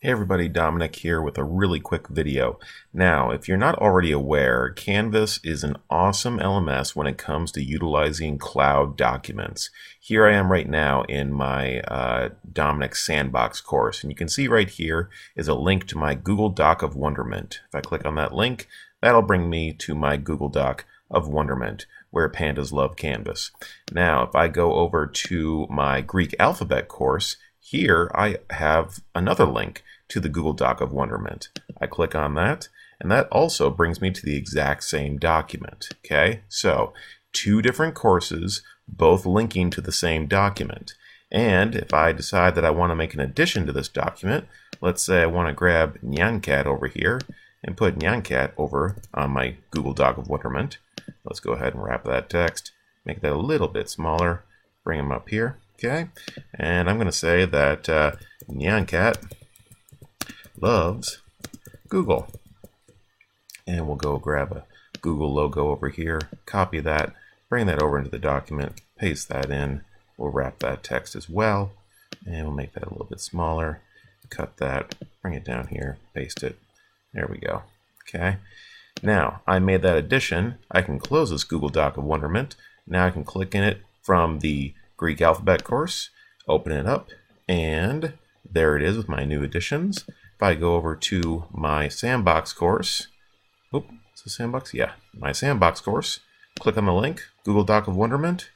Hey everybody, Dominic here with a really quick video. Now, if you're not already aware, Canvas is an awesome LMS when it comes to utilizing cloud documents. Here I am right now in my Dominic Sandbox course, and you can see right here is a link to my Google Doc of Wonderment. If I click on that link, that'll bring me to my Google Doc of Wonderment, where pandas love Canvas. Now, if I go over to my Greek alphabet course, here I have another link to the Google Doc of Wonderment. I click on that, and that also brings me to the exact same document. Okay, so two different courses, both linking to the same document. And if I decide that I want to make an addition to this document, let's say I want to grab Nyancat over here and put Nyancat over on my Google Doc of Wonderment. Let's go ahead and wrap that text, make that a little bit smaller, bring them up here. Okay, and I'm going to say that Nyancat loves Google. And we'll go grab a Google logo over here, copy that, bring that over into the document, paste that in. We'll wrap that text as well, and we'll make that a little bit smaller. Cut that, bring it down here, paste it. There we go. Okay. Now, I made that addition. I can close this Google Doc of Wonderment. Now I can click in it from the Greek alphabet course, open it up, and there it is with my new additions. If I go over to my Sandbox course, is it Sandbox? Yeah, my Sandbox course, click on the link, Google Doc of Wonderment,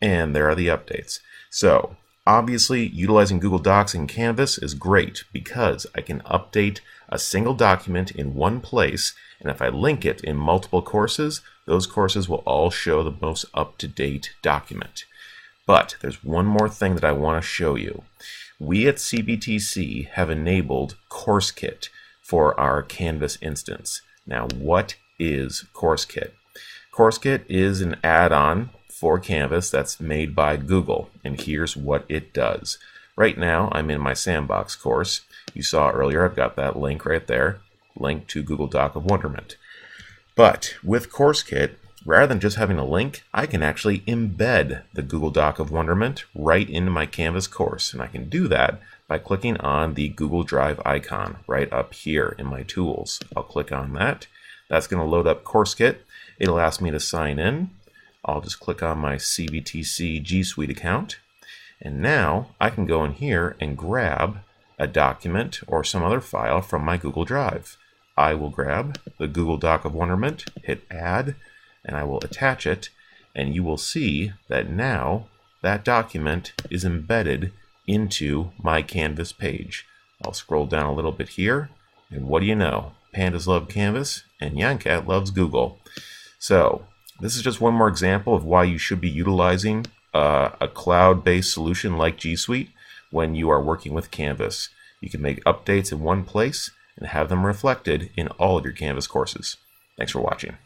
and there are the updates. So, obviously, utilizing Google Docs in Canvas is great because I can update a single document in one place, and if I link it in multiple courses, those courses will all show the most up-to-date document. But there's one more thing that I want to show you. We at CBTC have enabled CourseKit for our Canvas instance. Now, what is CourseKit? CourseKit is an add-on for Canvas that's made by Google, and here's what it does. Right now, I'm in my Sandbox course. You saw earlier, I've got that link right there, link to Google Doc of Wonderment. But with CourseKit, rather than just having a link, I can actually embed the Google Doc of Wonderment right into my Canvas course. And I can do that by clicking on the Google Drive icon right up here in my tools. I'll click on that. That's going to load up CourseKit. It'll ask me to sign in. I'll just click on my CBTC G Suite account. And now I can go in here and grab a document or some other file from my Google Drive. I will grab the Google Doc of Wonderment, hit Add, and I will attach it, and you will see that now that document is embedded into my Canvas page. I'll scroll down a little bit here, and what do you know? Pandas love Canvas, and Nyancat loves Google. So this is just one more example of why you should be utilizing a cloud-based solution like G Suite when you are working with Canvas. You can make updates in one place and have them reflected in all of your Canvas courses. Thanks for watching.